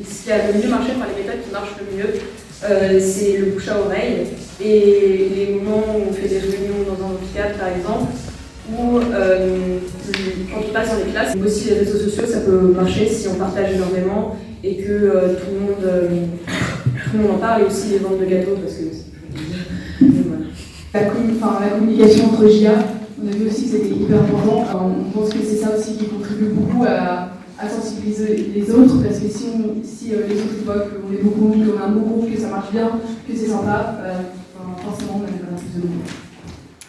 ce qui a le mieux marché, les méthodes qui marchent le mieux, c'est le bouche à oreille et les moments où on fait des réunions dans un amphithéâtre par exemple, ou quand on passe dans les classes. Aussi les réseaux sociaux, ça peut marcher si on partage énormément et que tout le monde en parle, et aussi les ventes de gâteaux parce que voilà. La communication entre JA, on a vu aussi que c'était hyper important. On pense que c'est ça aussi qui contribue beaucoup à sensibiliser les autres, parce que si les autres voient qu'on est beaucoup, qu'on a un beau groupe, que ça marche bien, que c'est sympa, forcément on a plus de monde.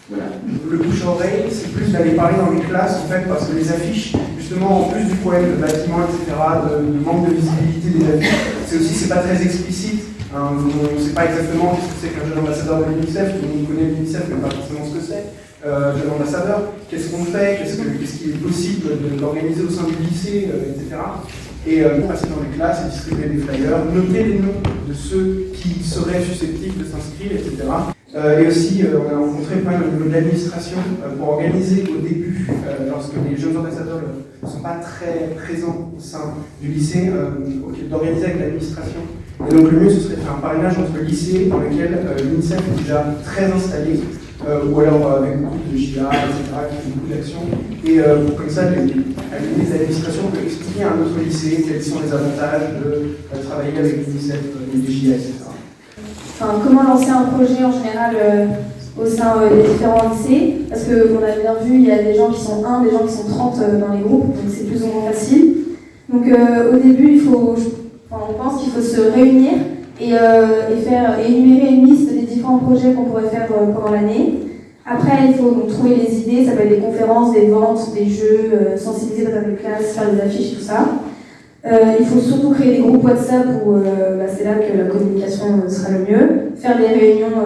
Voilà. Le bouche-oreille, c'est plus d'aller parler dans les classes en fait, parce que les affiches, justement, en plus du problème de bâtiment, etc., de manque de visibilité des affiches, c'est pas très explicite. On ne sait pas exactement ce que c'est qu'un jeune ambassadeur de l'UNICEF, tout le monde connaît l'UNICEF, mais pas forcément ce que c'est. Jeune ambassadeur, qu'est-ce qu'on fait, qu'est-ce qu'il est possible d'organiser au sein du lycée, etc. Et passer dans les classes et distribuer des flyers, noter les noms de ceux qui seraient susceptibles de s'inscrire, etc. Et aussi, on a rencontré pas mal au niveau de l'administration pour organiser au début, lorsque les jeunes ambassadeurs ne sont pas très présents au sein du lycée, d'organiser avec l'administration. Et donc le mieux, ce serait de faire un parrainage entre lycées dans lequel l'UNICEF est déjà très installé, ou alors avec beaucoup de JA, etc., qui font beaucoup d'actions. Et comme ça, les administrations peuvent expliquer à un autre lycée quels sont les avantages de travailler avec l'UNICEF, les JA, etc. Comment lancer un projet en général au sein des différents lycées, parce qu'on a bien vu, il y a des gens qui sont 1, des gens qui sont 30 dans les groupes, donc c'est plus ou moins facile. Donc au début, on pense qu'il faut se réunir et énumérer une liste des différents projets qu'on pourrait faire pendant l'année. Après, il faut donc trouver les idées, ça peut être des conférences, des ventes, des jeux, sensibiliser dans les classes, faire des affiches, tout ça. Il faut surtout créer des groupes WhatsApp où c'est là que la communication sera le mieux. Faire des réunions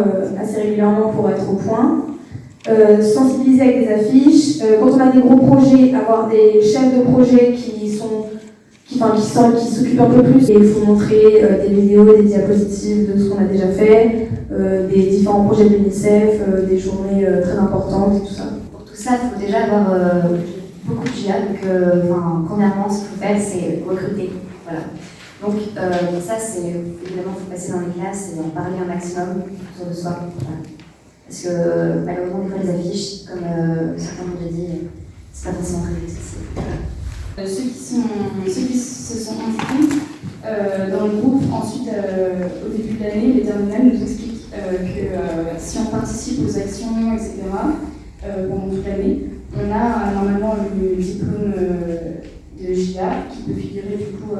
assez régulièrement pour être au point. Sensibiliser avec des affiches. Quand on a des gros projets, avoir des chefs de projet qui s'occupent un peu plus. Et il faut montrer des vidéos, des diapositives de ce qu'on a déjà fait, des différents projets de l'UNICEF, des journées très importantes et tout ça. Pour tout ça, il faut déjà avoir beaucoup de JA. Donc, premièrement, ce qu'il faut faire, c'est recruter. Voilà. Donc, ça, c'est évidemment, il faut passer dans les classes et en parler un maximum autour de soi. Voilà. Parce que malheureusement, des fois, les affiches, comme certains l'ont déjà dit, c'est pas forcément très accessible. Voilà. Ceux qui se sont inscrits dans le groupe, ensuite, au début de l'année, les terminales nous expliquent que si on participe aux actions, etc., pendant toute l'année, on a normalement le diplôme de JA qui peut figurer du coup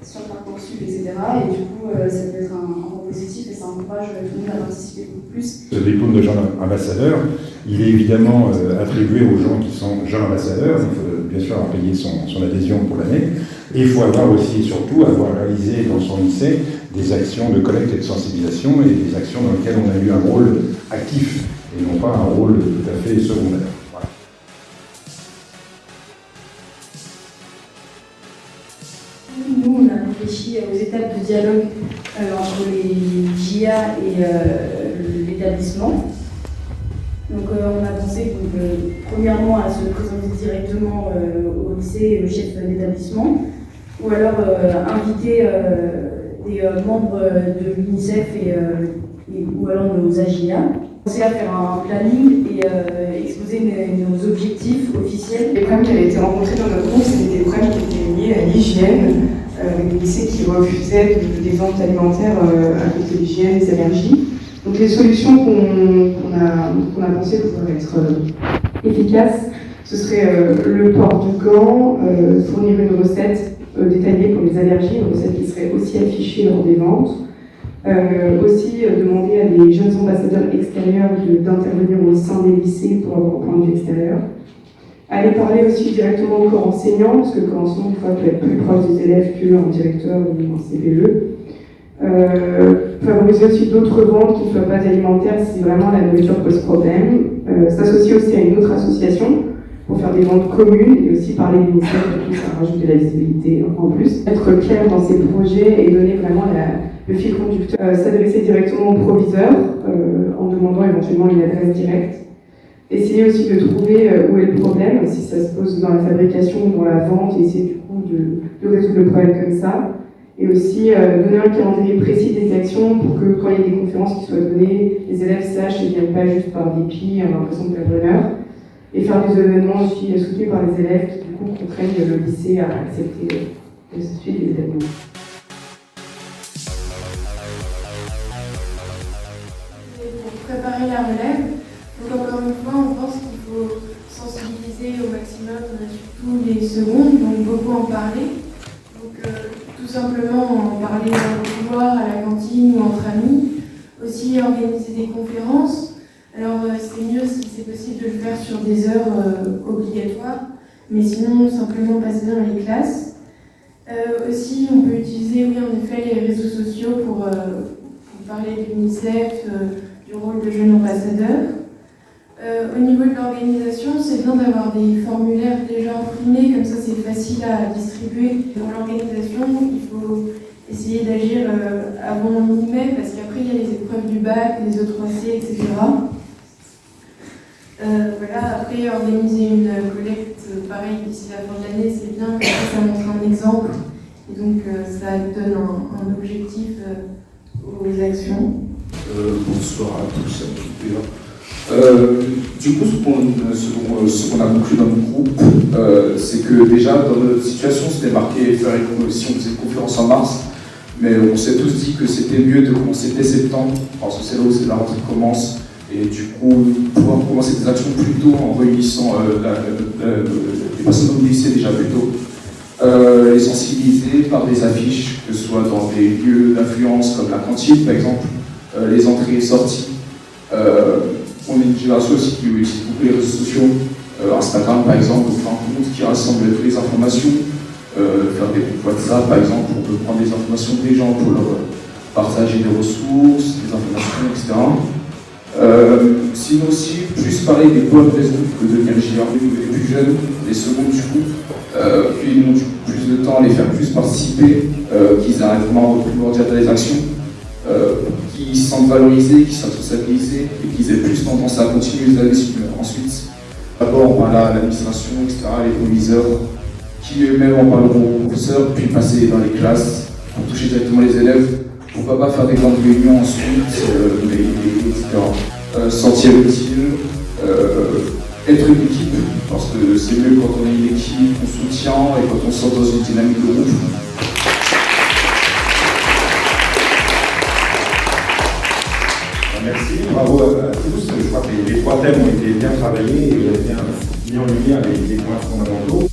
sur Parcoursup, etc. Et du coup, ça peut être un point positif et ça encourage tout le monde à participer beaucoup plus. Ce diplôme de jeune ambassadeur, il est évidemment attribué aux gens qui sont jeunes ambassadeurs. Il faut bien sûr payer son adhésion pour l'année. Et il faut avoir aussi, surtout, avoir réalisé dans son lycée des actions de collecte et de sensibilisation et des actions dans lesquelles on a eu un rôle actif et non pas un rôle tout à fait secondaire. Voilà. Nous, on a réfléchi aux étapes de dialogue entre les JA et l'établissement. Donc on a pensé premièrement à se présenter directement au lycée et au chef d'établissement, ou alors inviter des membres de l'UNICEF ou alors nos AJA. On pensait à faire un planning et exposer nos objectifs officiels. Les problèmes qui avaient été rencontrés dans notre groupe, c'était des problèmes qui étaient liés à l'hygiène, avec des lycées qui refusaient des ventes alimentaires à cause de l'hygiène, des allergies. Donc les solutions qu'on a pensées pouvoir être efficaces, ce serait le port de gants, fournir une recette détaillée pour les allergies, une recette qui serait aussi affichée lors des ventes. Aussi demander à des jeunes ambassadeurs extérieurs d'intervenir au sein des lycées pour avoir un point de vue extérieur. Aller parler aussi directement au corps enseignant, parce que le corps enseignant, des fois, peut être plus proche des élèves qu'un directeur ou un CPE. Favoriser aussi d'autres ventes qui ne soient pas alimentaires si vraiment la nourriture pose problème. S'associer aussi à une autre association pour faire des ventes communes et aussi parler de l'UNICEF, du coup ça rajoute de la visibilité en plus. Être clair dans ses projets et donner vraiment le fil conducteur. S'adresser directement au proviseur en demandant éventuellement une adresse directe. Essayer aussi de trouver où est le problème, si ça se pose dans la fabrication ou dans la vente, et essayer du coup de résoudre le problème comme ça. et aussi donner un calendrier précis des actions pour que quand il y a des conférences qui soient données, les élèves sachent et ne viennent pas juste par dépit, avoir l'impression de perdre une heure. Et faire des événements aussi soutenus par les élèves qui du coup contraignent le lycée à accepter de suivre les événements. Pour préparer la relève, donc encore une fois, on pense qu'il faut sensibiliser au maximum, surtout les secondes, donc beaucoup en parler. Donc tout simplement en parler dans le couloir, à la cantine ou entre amis. Aussi organiser des conférences. Alors c'est mieux si c'est possible de le faire sur des heures obligatoires, mais sinon simplement passer dans les classes. Aussi on peut utiliser, oui en effet, les réseaux sociaux pour parler de l'UNICEF, du rôle de jeunes ambassadeurs. Au niveau de l'organisation, c'est bien d'avoir des formulaires déjà imprimés, comme ça c'est facile à distribuer. Dans l'organisation, il faut essayer d'agir avant mi-mai, parce qu'après il y a les épreuves du bac, les E3C, etc. Voilà, après organiser une collecte pareil d'ici la fin de l'année, c'est bien, parce que ça montre un exemple, et donc ça donne un objectif aux actions. Bonsoir à tous et à toutes. Du coup, ce qu'on a conclu dans notre groupe, c'est que déjà dans notre situation, c'était marqué faire si on faisait une conférence en mars, mais on s'est tous dit que c'était mieux de commencer dès septembre, parce que c'est là où la rentrée commence, et du coup, pouvoir commencer des actions plus tôt en réunissant les personnes du lycée déjà plus tôt. Les sensibiliser par des affiches, que ce soit dans des lieux d'influence comme la cantine par exemple, les entrées et sorties. On est une génération aussi qui utilise beaucoup les réseaux sociaux, Instagram par exemple, enfin, un compte qui rassemble toutes les informations, faire des groupes WhatsApp par exemple, on peut prendre des informations des gens pour leur partager des ressources, des informations, etc. Sinon aussi, plus parler des bonnes raisons que de devenir GRD ou les plus jeunes, les secondes du coup, puis ils ont plus de temps à les faire plus participer, qu'ils arrivent vraiment à primordial dans les actions, qu'ils se sentent valorisés, qu'ils soient responsabilisés et qu'ils aient plus tendance à continuer les années ensuite. D'abord, l'administration, etc., les proviseurs, qui eux-mêmes en parleront aux professeurs, puis passer dans les classes pour toucher directement les élèves. Pourquoi pas faire des grandes réunions ensuite, etc. Sentir utile, être une équipe, parce que c'est mieux quand on est une équipe, on soutient et quand on sort dans une dynamique de groupe. Merci, bravo à tous. Je crois que les trois thèmes ont été bien travaillés et vous avez bien mis en lumière les points fondamentaux.